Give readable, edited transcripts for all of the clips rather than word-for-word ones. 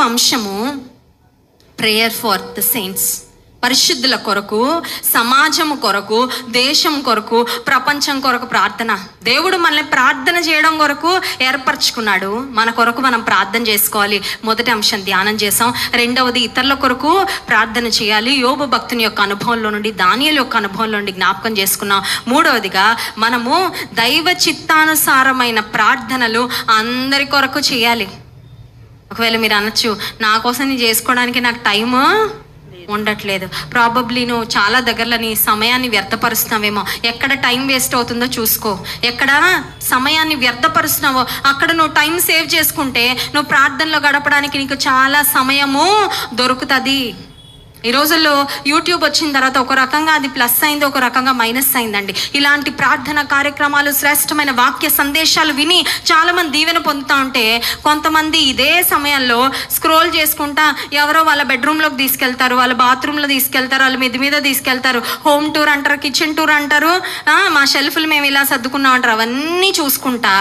అంశము prayer for the saints. పరిశుద్ధుల కొరకు, సమాజము కొరకు, దేశం కొరకు, ప్రపంచం కొరకు ప్రార్థన. దేవుడు మనల్ని ప్రార్థన చేయడం కొరకు ఏర్పరచుకున్నాడు. మన కొరకు మనం ప్రార్థన చేసుకోవాలి. మొదటి అంశం ధ్యానం చేసాం. రెండవది ఇతరుల కొరకు ప్రార్థన చేయాలి. యోబు భక్తుని యొక్క అనుభవంలో నుండి, దానియేలు యొక్క అనుభవంలో నుండి జ్ఞాపకం చేసుకున్నాం. మూడవదిగా మనము దైవ చిత్తానుసారమైన ప్రార్థనలు అందరి కొరకు చేయాలి. ఒకవేళ మీరు అనొచ్చు, నా కోసం నేను చేసుకోవడానికి నాకు టైము ఉండట్లేదు. ప్రాబబ్లీ నువ్వు చాలా దగ్గరలో నీ సమయాన్ని వ్యర్థపరుస్తున్నావేమో. ఎక్కడ టైం వేస్ట్ అవుతుందో చూసుకో. ఎక్కడ సమయాన్ని వ్యర్థపరుస్తున్నావో అక్కడ నువ్వు టైం సేవ్ చేసుకుంటే నువ్వు ప్రార్థనలో గడపడానికి నీకు చాలా సమయము దొరుకుతుంది. ఈ రోజుల్లో యూట్యూబ్ వచ్చిన తర్వాత ఒక రకంగా అది ప్లస్ అయింది, ఒక రకంగా మైనస్ అయిందండి. ఇలాంటి ప్రార్థన కార్యక్రమాలు, శ్రేష్టమైన వాక్య సందేశాలు విని చాలామంది దీవెన పొందుతూ ఉంటే, కొంతమంది ఇదే సమయంలో స్క్రోల్ చేసుకుంటా ఎవరో వాళ్ళ బెడ్రూమ్లోకి తీసుకెళ్తారు, వాళ్ళ బాత్రూంలో తీసుకెళ్తారు, వాళ్ళ మిద్ది మీద తీసుకెళ్తారు, హోమ్ టూర్ అంటారు, కిచెన్ టూర్ అంటారు, మా షెల్ఫ్లు మేము ఇలా సర్దుకున్నాం అంటారు. అవన్నీ చూసుకుంటా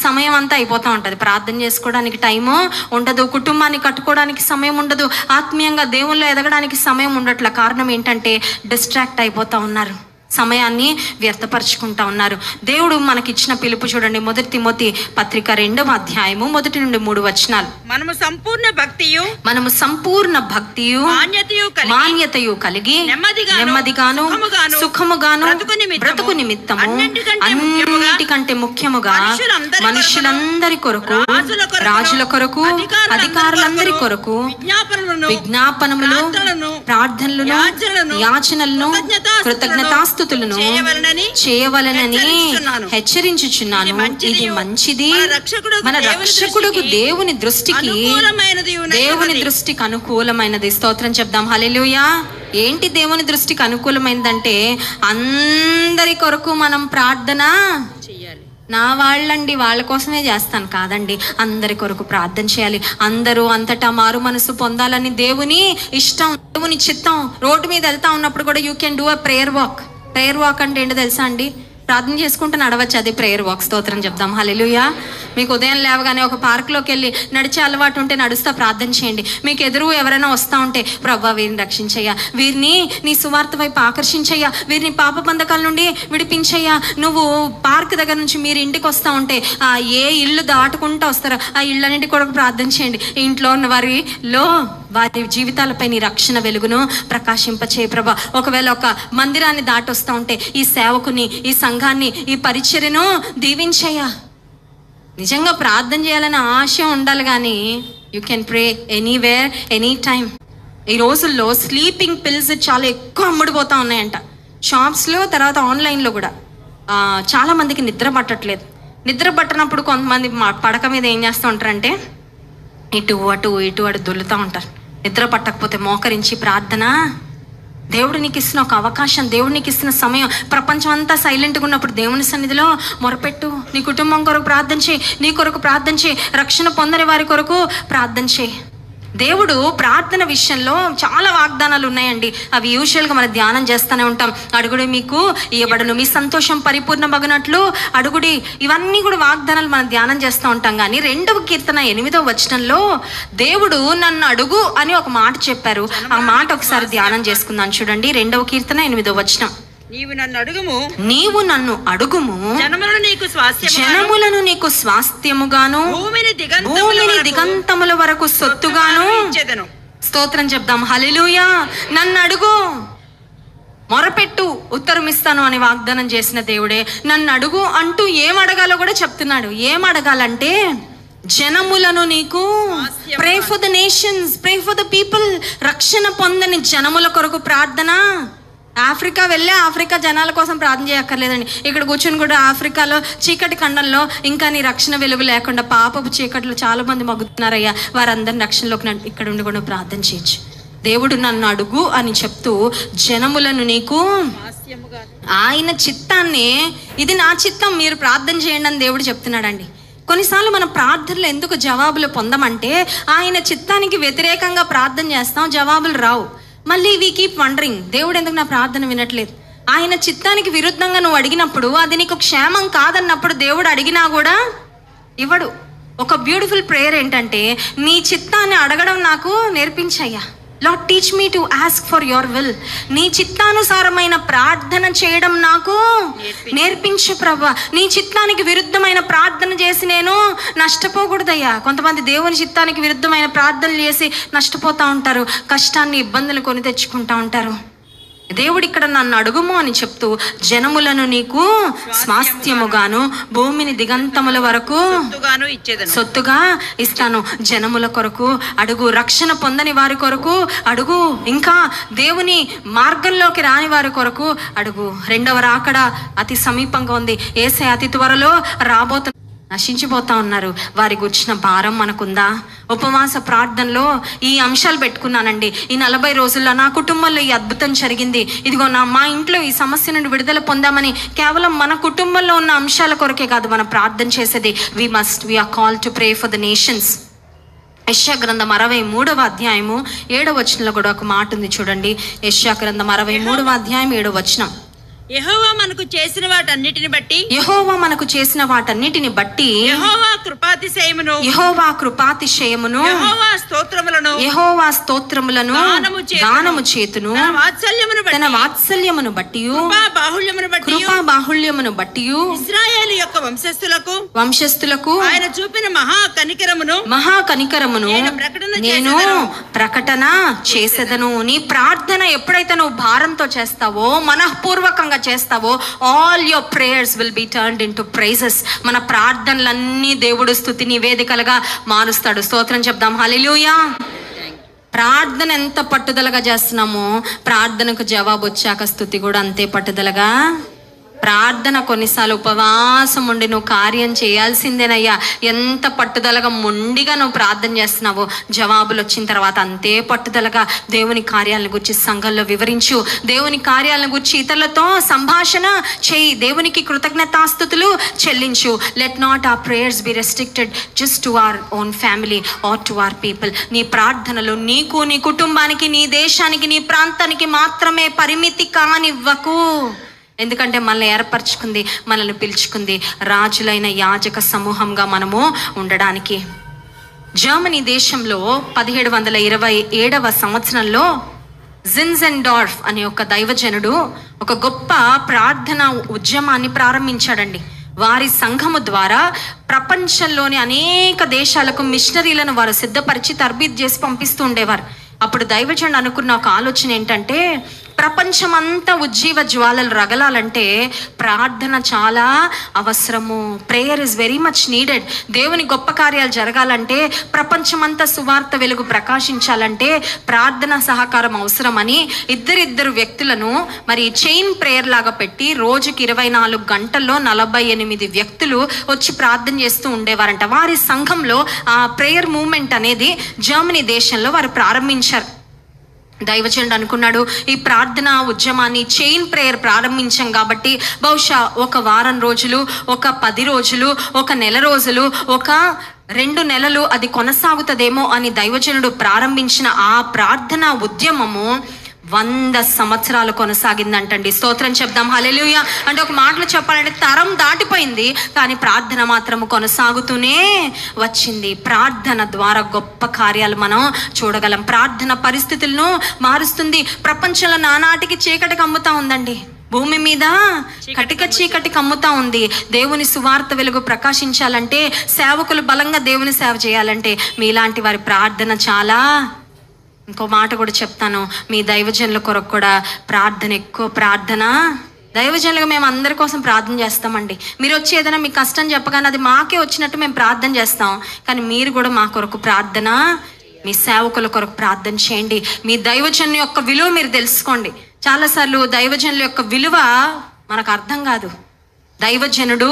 సమయం అంతా అయిపోతూ ఉంటుంది. ప్రార్థన చేసుకోవడానికి టైము ఉండదు, కుటుంబాన్ని కట్టుకోవడానికి సమయం ఉండదు, ఆత్మీయంగా దేవుల్లో ఎదగడానికి సమయం ఉండట్ల. కారణం ఏంటంటే డిస్ట్రాక్ట్ అయిపోతూ ఉన్నారు, సమయాన్ని వ్యర్థపరుచుకుంటా ఉన్నారు. దేవుడు మనకిచ్చిన పిలుపు చూడండి. మొదటి తిమోతి పత్రిక 2వ అధ్యాయము 1 నుండి 3 వచనాలు. మనము సంపూర్ణ భక్తియు మాన్యతయు కలిగి నెమ్మదిగాను సుఖముగాను బ్రతుకు నిమిత్తము అన్నిటికంటే ముఖ్యముగా మనుషులందరి కొరకు, రాజుల కొరకు, అధికారులందరి కొరకు విజ్ఞాపనములు, ప్రార్థనలను, యాచనలను, కృతజ్ఞతాస్తుతులను చేయవలనని హెచ్చరించుచున్నాను. ఇది మంచిది, మన రక్షకుడుకు దేవుని దృష్టికి అనుకూలమైనది. స్తోత్రం చెప్దాం. హల్లెలూయా. ఏంటి దేవుని దృష్టికి అనుకూలమైనదంటే, అందరి కొరకు మనం ప్రార్థన చేయాలి. నా వాళ్ళండి, వాళ్ళ కోసమే చేస్తాను కాదండి, అందరి కొరకు ప్రార్థన చేయాలి. అందరూ అంతటా మారు మనసు పొందాలని దేవుని ఇష్టం, దేవుని చిత్తం. రోడ్డు మీద వెళ్తా ఉన్నప్పుడు కూడా you can do a prayer walk. Prayer walk అంటే ఏంటో తెలుసా అండి? ప్రార్థన చేసుకుంటూ నడవచ్చు, అది ప్రేయర్ వాక్. స్తోత్రం చెప్దాం. హల్లెలూయా. మీకు ఉదయం లేవగానే ఒక పార్క్లోకి వెళ్ళి నడిచే అలవాటు ఉంటే నడుస్తా ప్రార్థన చేయండి. మీకు ఎదురు ఎవరైనా వస్తూ ఉంటే, ప్రభువా వీరిని రక్షించయ్యా, వీరిని నీ సువార్త వైపు ఆకర్షించయ్యా, వీరిని పాప బంధకాల నుండి విడిపించయ్యా. నువ్వు పార్క్ దగ్గర నుంచి మీరు ఇంటికి వస్తూ ఉంటే ఏ ఇల్లు దాటుకుంటూ వస్తారో ఆ ఇళ్ళన్నింటి కూడా ప్రార్థన చేయండి. ఇంట్లో ఉన్న వారి జీవితాలపై నీ రక్షణ వెలుగును ప్రకాశింపచేయ ప్రభా. ఒకవేళ ఒక మందిరాన్ని దాటొస్తూ ఉంటే ఈ సేవకుని, ఈ సంఘాన్ని, ఈ పరిచర్యను దీవించయ్యా. నిజంగా ప్రార్థన చేయాలని ఆశ ఉండాలి, కానీ you can pray anywhere any time. ఈ రోజుల్లో స్లీపింగ్ పిల్స్ చాలా ఎక్కువ అమ్ముడుపోతూ ఉన్నాయంట షాప్స్లో, తర్వాత ఆన్లైన్లో కూడా. చాలామందికి నిద్ర పట్టట్లేదు. నిద్ర పట్టనప్పుడు కొంతమంది పడక మీద ఏం చేస్తూ ఉంటారంటే ఇటు అటు దొల్లుతూ ఉంటారు. నిద్ర పట్టకపోతే మోకరించి ప్రార్థన. దేవుడు నీకు ఇస్తున్న ఒక అవకాశం, దేవుడు నీకు ఇస్తున్న సమయం. ప్రపంచం అంతా సైలెంట్గా ఉన్నప్పుడు దేవుని సన్నిధిలో మొరపెట్టు. నీ కుటుంబం కొరకు ప్రార్థన చేయి, నీ కొరకు ప్రార్థన చేయి, రక్షణ పొందని వారి కొరకు ప్రార్థన చేయి. దేవుడు ప్రార్థన విషయంలో చాలా వాగ్దానాలు ఉన్నాయండి. అవి యూజువల్గా మనం ధ్యానం చేస్తూనే ఉంటాం. అడుగుడి మీకు ఇవ్వబడును, మీ సంతోషం పరిపూర్ణమగునట్లు అడుగుడి. ఇవన్నీ కూడా వాగ్దానాలు మనం ధ్యానం చేస్తూ ఉంటాం. కానీ 2వ కీర్తన 8వ వచనంలో దేవుడు నన్ను అడుగు అని ఒక మాట చెప్పారు. ఆ మాట ఒకసారి ధ్యానం చేసుకుందాం. చూడండి, 2వ కీర్తన 8వ వచనం. నీవు నన్ను అడుగుము, జనములను నీకు స్వాస్థ్యముగాను, భూమిని దిగంతముల వరకు సొత్తుగాను. స్తోత్రం చెప్దాం. హల్లెలూయా. నన్ను అడుగు, మొరపెట్టు, ఉత్తరం ఇస్తాను అని వాగ్దానం చేసిన దేవుడే నన్ను అడుగు అంటూ ఏం అడగాలో కూడా చెప్తున్నాడు. ఏం అడగాలంటే, జనములను నీకు, pray for the nations, pray for the people. రక్షణ పొందని జనముల కొరకు ప్రార్థన. ఆఫ్రికా వెళ్ళే ఆఫ్రికా జనాల కోసం ప్రార్థన చేయక్కర్లేదండి. ఇక్కడ కూర్చొని కూడా ఆఫ్రికాలో చీకటి ఖండంలో ఇంకా నీ రక్షణ వెలుగు లేకుండా పాపపు చీకట్లో చాలా మంది మగ్గుతున్నారయ్యా, వారందరిని రక్షణలోకి ఇక్కడ ఉండి కూడా ప్రార్థన చేయొచ్చు. దేవుడు నన్ను అడుగు అని చెప్తూ జనములను నీకు, ఆయన చిత్తాన్ని, ఇది నా చిత్తం, మీరు ప్రార్థన చేయండి అని దేవుడు చెప్తున్నాడండి. కొన్నిసార్లు మనం ప్రార్థనలు ఎందుకు జవాబులు పొందమంటే, ఆయన చిత్తానికి వ్యతిరేకంగా ప్రార్థన చేస్తాం, జవాబులు రావు. మళ్ళీ వీ కీప్ వండరింగ్, దేవుడు ఎందుకు నా ప్రార్థన వినట్లేదు. ఆయన చిత్తానికి విరుద్ధంగా నువ్వు అడిగినప్పుడు, అది నీకు క్షేమం కాదన్నప్పుడు దేవుడు అడిగినా కూడా ఇవ్వడు. ఒక బ్యూటిఫుల్ ప్రేయర్ ఏంటంటే, నీ చిత్తాన్ని అడగడం నాకు నేర్పించయ్యా. Lord teach me to ask for your will. నీ చిత్తానుసారమైన ప్రార్థన చేయడం నాకు నేర్పించు ప్రభా. నీ చిత్తానికి విరుద్ధమైన ప్రార్థన చేసి నేను నష్టపోకూడదయ్యా. కొంతమంది దేవుని చిత్తానికి విరుద్ధమైన ప్రార్థనలు చేసి నష్టపోతూ ఉంటారు, కష్టాన్ని ఇబ్బందులు కొని తెచ్చుకుంటూ ఉంటారు. దేవుడు ఇక్కడ నన్ను అడుగుము అని చెప్తూ, జనములను నీకు స్వాస్థ్యముగాను భూమిని దిగంతముల వరకు సొత్తుగా ఇస్తాను. జనముల కొరకు అడుగు, రక్షణ పొందని వారి కొరకు అడుగు, ఇంకా దేవుని మార్గంలోకి రాని వారి కొరకు అడుగు. రెండవ రాకడ అతి సమీపంగా ఉంది. యేసయ్య అతి త్వరలో రాబోతున్న, నశించిపోతా ఉన్నారు. వారి గురించిన భారం మనకుందా? ఉపవాస ప్రార్థనలో ఈ అంశాలు పెట్టుకున్నానండి. ఈ 40 రోజుల్లో నా కుటుంబంలో ఈ అద్భుతం జరిగింది, ఇదిగో మా ఇంట్లో ఈ సమస్య నుండి విడుదల పొందామని కేవలం మన కుటుంబంలో ఉన్న అంశాల కొరకే కాదు మనం ప్రార్థన చేసేది. we are called to pray for the nations. యెషయా గ్రంథం 63వ అధ్యాయము 7వ వచనంలో కూడా ఒక మాట ఉంది చూడండి. యెషయా గ్రంథం 63వ అధ్యాయం 7వ వచనం. యెహోవా మనకు చేసిన వాటన్నిటిని బట్టి, యెహోవా మనకు చేసిన వాటన్నిటిని బట్టి, యెహోవా కృపాతిశయమును, యెహోవా కృపాతిశయమును, యెహోవా స్తోత్రములను, యెహోవా స్తోత్రములను గానము చేతును, తన వాత్సల్యమును బట్టి, కృపా బాహుళ్యమును బట్టి, ఇశ్రాయేలు యొక్క వంశస్థులకు ఆయన చూపిన మహా కనికరమును నేను ప్రకటన చేసేదను. నీ ప్రార్థన ఎప్పుడైతే నువ్వు భారంతో చేస్తావో, మనఃపూర్వకంగా చేస్తావో, all your prayers will be turned into praises. మన ప్రార్థనలన్నీ దేవుడు స్తుతి నివేదికలుగా మారుస్తాడు. స్తోత్రం చెప్దాం. హల్లెలూయా. ప్రార్థన ఎంత పట్టుదలగా చేస్తున్నామో, ప్రార్థనకు జవాబు వచ్చాక స్తుతి కూడా అంతే పట్టుదలగా. ప్రార్థన కొన్నిసార్లు ఉపవాసం ఉండి నువ్వు కార్యం చేయాల్సిందేనయ్యా. ఎంత పట్టుదలగా మొండిగా నువ్వు ప్రార్థన చేస్తున్నావో, జవాబులు వచ్చిన తర్వాత అంతే పట్టుదలగా దేవుని కార్యాలను గురించి సంఘంలో వివరించు, దేవుని కార్యాలను గురించి ఇతరులతో సంభాషణ చేయి, దేవునికి కృతజ్ఞతాస్తుతులు చెల్లించు. Let not our prayers be restricted just to our own family or to our people. నీ ప్రార్థనలు నీకు, నీ కుటుంబానికి, నీ దేశానికి, నీ ప్రాంతానికి మాత్రమే పరిమితి కానివ్వకు. ఎందుకంటే మనల్ని ఏర్పరచుకుంది, మనల్ని పిలుచుకుంది రాజులైన యాజక సమూహంగా మనము ఉండడానికి. జర్మనీ దేశంలో 1727వ సంవత్సరంలో జిన్జెన్డార్ఫ్ అనే ఒక దైవజనుడు ఒక గొప్ప ప్రార్థన ఉద్యమాన్ని ప్రారంభించాడండి. వారి సంఘము ద్వారా ప్రపంచంలోని అనేక దేశాలకు మిషనరీలను వారు సిద్ధపరిచి తర్బీదు చేసి పంపిస్తూ ఉండేవారు. అప్పుడు దైవజనుడు అనుకున్న ఒక ఆలోచన ఏంటంటే, ప్రపంచమంతా ఉజ్జీవ జ్వాలలు రగలాలంటే ప్రార్థన చాలా అవసరము. Prayer is very much needed. దేవుని గొప్ప కార్యాలు జరగాలంటే, ప్రపంచమంతా సువార్త వెలుగు ప్రకాశించాలంటే ప్రార్థన సహకారం అవసరమని ఇద్దరు వ్యక్తులను మరి చైన్ ప్రేయర్ లాగా పెట్టి రోజుకి 24 గంటల్లో 48 వ్యక్తులు వచ్చి ప్రార్థన చేస్తూ ఉండేవారంట. వారి సంఘంలో ఆ ప్రేయర్ మూవ్మెంట్ అనేది జర్మనీ దేశంలో వారు ప్రారంభించారు. దైవజనుడు అనుకున్నాడు, ఈ ప్రార్థన ఉద్యమాన్ని చైన్ ప్రేయర్ ప్రారంభించాం కాబట్టి బహుశా ఒక వారం రోజులు, ఒక 10 రోజులు, ఒక నెల రోజులు, ఒక 2 నెలలు అది కొనసాగుతుందేమో అని దైవజనుడు ప్రారంభించిన ఆ ప్రార్థన ఉద్యమము 100 సంవత్సరాలు కొనసాగిందంటండి. స్తోత్రం చెప్దాం. హల్లెలూయా. అంటే ఒక మాటలో చెప్పాలంటే తరం దాటిపోయింది, కానీ ప్రార్థన మాత్రము కొనసాగుతూనే వచ్చింది. ప్రార్థన ద్వారా గొప్ప కార్యాలు మనం చూడగలం. ప్రార్థన పరిస్థితులను మారుస్తుంది. ప్రపంచంలో నానాటికి చీకటి కమ్ముతా ఉందండి. భూమి మీద కటిక చీకటి కమ్ముతా ఉంది. దేవుని సువార్త వెలుగు ప్రకాశించాలంటే, సేవకులు బలంగా దేవుని సేవ చేయాలంటే మీలాంటి వారి ప్రార్థన చాలా. ఇంకో మాట కూడా చెప్తాను, మీ దైవజనుల కొరకు కూడా ప్రార్థన ఎక్కువ. ప్రార్థన దైవజనులుగా మేము అందరి కోసం ప్రార్థన చేస్తామండి. మీరు వచ్చి ఏదైనా మీ కష్టం చెప్పగానే అది మాకే వచ్చినట్టు మేము ప్రార్థన చేస్తాం, కానీ మీరు కూడా మా కొరకు ప్రార్థన, మీ సేవకుల కొరకు ప్రార్థన చేయండి. మీ దైవజనుల యొక్క విలువ మీరు తెలుసుకోండి. చాలాసార్లు దైవజనుల యొక్క విలువ మనకు అర్థం కాదు. దైవజనుడు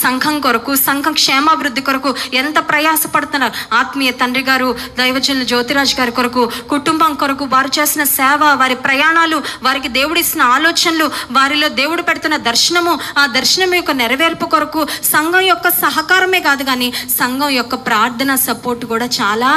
సంఘం కొరకు, సంఘం క్షేమాభివృద్ధి కొరకు ఎంత ప్రయాసపడుతున్నారు. ఆత్మీయ తండ్రి గారు దైవజనులు జ్యోతిరాజ్ గారి కొరకు, కుటుంబం కొరకు వారు చేసిన సేవ, వారి ప్రయాణాలు, వారికి దేవుడిస్తున్న ఆలోచనలు, వారిలో దేవుడు పెడుతున్న దర్శనము, ఆ దర్శనం యొక్క నెరవేర్పు కొరకు సంఘం యొక్క సహకారమే కాదు కానీ సంఘం యొక్క ప్రార్థన సపోర్ట్ కూడా చాలా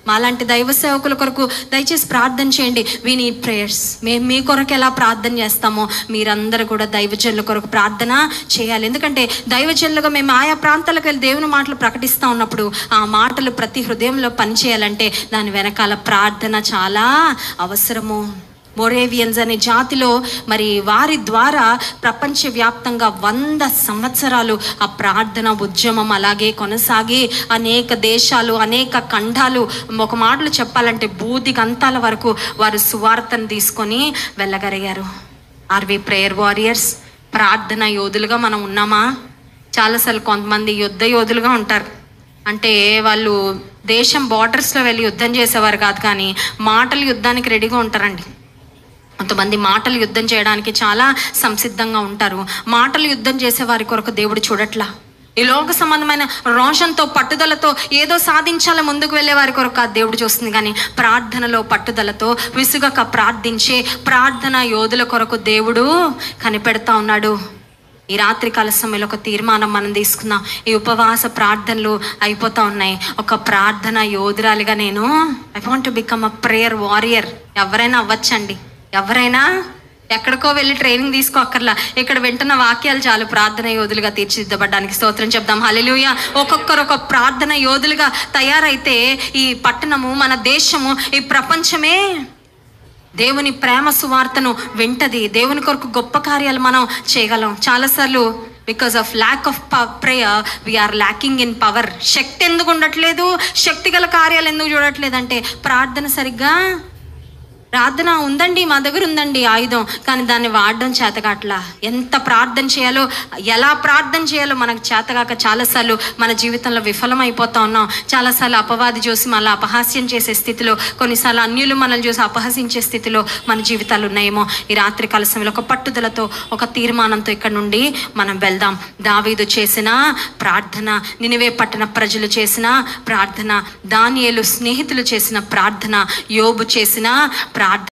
మాలాంటి దైవ సేవకుల కొరకు దయచేసి ప్రార్థన చేయండి. We need prayers. మేము మీ కొరకు ఎలా ప్రార్థన చేస్తామో మీరందరూ కూడా దైవజనుల కొరకు ప్రార్థన చేయాలి. ఎందుకంటే దైవజనులుగా మేము ఆయా ప్రాంతాలకు వెళ్ళి దేవుని మాటలు ప్రకటిస్తూ ఉన్నప్పుడు ఆ మాటలు ప్రతి హృదయంలో పనిచేయాలంటే దాని వెనకాల ప్రార్థన చాలా అవసరము. మొరేవియన్స్ అనే జాతిలో మరి వారి ద్వారా ప్రపంచవ్యాప్తంగా 100 సంవత్సరాలు ఆ ప్రార్థన ఉద్యమం అలాగే కొనసాగి అనేక దేశాలు, అనేక ఖండాలు, ఒక మాటలు చెప్పాలంటే బూదిగంతాల వరకు వారు సువార్తను తీసుకొని వెళ్ళగలిగారు. Are we prayer warriors? ప్రార్థన యోధులుగా మనం ఉన్నామా? చాలాసార్లు కొంతమంది యుద్ధ యోధులుగా ఉంటారు. అంటే వాళ్ళు దేశం బార్డర్స్లో వెళ్ళి యుద్ధం చేసేవారు కాదు, కానీ మాటలు యుద్ధానికి రెడీగా ఉంటారండి. కొంతమంది మాటలు యుద్ధం చేయడానికి చాలా సంసిద్ధంగా ఉంటారు. మాటలు యుద్ధం చేసే వారి కొరకు దేవుడు చూడట్లా. ఈ లోక సంబంధమైన రోషంతో, పట్టుదలతో ఏదో సాధించాల ముందుకు వెళ్ళే వారి కొరకు ఆ దేవుడు చూస్తుంది. కానీ ప్రార్థనలో పట్టుదలతో విసుగక ప్రార్థించే ప్రార్థన యోధుల కొరకు దేవుడు కనిపెడతా ఉన్నాడు. ఈ రాత్రికాల సమయంలో ఒక తీర్మానం మనం తీసుకుందాం. ఈ ఉపవాస ప్రార్థనలు అయిపోతా ఉన్నాయి. ఒక ప్రార్థన యోధురాలిగా నేను I want to become a prayer warrior. ఎవరైనా అవ్వచ్చండి. ఎవరైనా ఎక్కడికో వెళ్ళి ట్రైనింగ్ తీసుకోక్కర్లా. ఇక్కడ వింటున్న వాక్యాలు చాలు ప్రార్థన యోధులుగా తీర్చిదిద్దబడ్డానికి. స్తోత్రం చెప్దాం. హల్లెలూయా. ఒక్కొక్కరు ఒక ప్రార్థన యోధులుగా తయారైతే ఈ పట్టణము, మన దేశము, ఈ ప్రపంచమే దేవుని ప్రేమ సువార్తను వింటది. దేవుని కొరకు గొప్ప కార్యాలు మనం చేయగలం. చాలాసార్లు because of lack of prayer we're lacking in power. శక్తి ఎందుకు ఉండట్లేదు? శక్తి గల కార్యాలు ఎందుకు చూడట్లేదు అంటే ప్రార్థన ఉందండి, మా దగ్గర ఉందండి ఆయుధం, కానీ దాన్ని వాడడం చేతగాట్లా. ఎంత ప్రార్థన చేయాలో, ఎలా ప్రార్థన చేయాలో మనకు చేతగాక చాలాసార్లు మన జీవితంలో విఫలమైపోతా ఉన్నాం. చాలాసార్లు అపవాది చూసి మళ్ళీ అపహాస్యం చేసే స్థితిలో, కొన్నిసార్లు అన్యులు మనల్ని చూసి అపహసించే స్థితిలో మన జీవితాలు ఉన్నాయేమో. ఈ రాత్రికాల సమయంలో ఒక పట్టుదలతో, ఒక తీర్మానంతో ఇక్కడ నుండి మనం వెళ్దాం. దావీదు చేసిన ప్రార్థన, నినివే పట్టణ ప్రజలు చేసిన ప్రార్థన, దానియేలు స్నేహితులు చేసిన ప్రార్థన, యోబు చేసిన ప్రార్థన